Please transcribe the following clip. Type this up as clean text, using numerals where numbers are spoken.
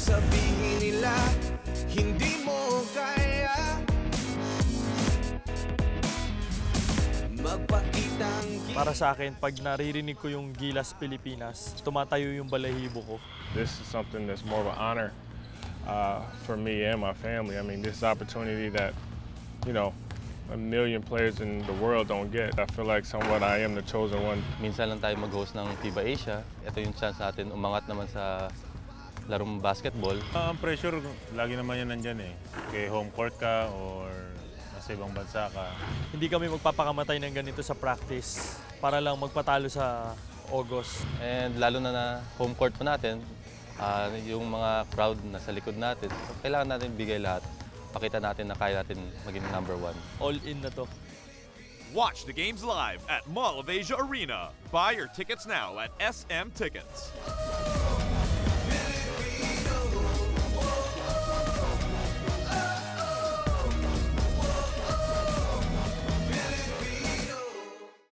sabihin nila, hindi mo kaya magpakitang Para sa akin, pag naririnig ko yung Gilas Pilipinas, tumatayo yung balahibo ko. This is something that's more of an honor for me and my family. I mean, this is opportunity that, you know, a million players in the world don't get. I feel like somewhat I am the chosen one. Minsan lang tayo mag-host ng FIBA Asia. Ito yung chance natin umangat naman sa larong basketball. Ang pressure, lagi naman yan nandyan eh. Kay home court ka or nasa ibang bansa ka. Hindi kami magpapakamatay ng ganito sa practice para lang magpatalo sa August. And lalo na home court pa natin, yung mga crowd na sa likod natin, so, kailangan natin bigay lahat. Pakita natin na kaya natin maging number 1. All in na to. Watch the games live at Mall of Asia Arena. Buy your tickets now at SM Tickets.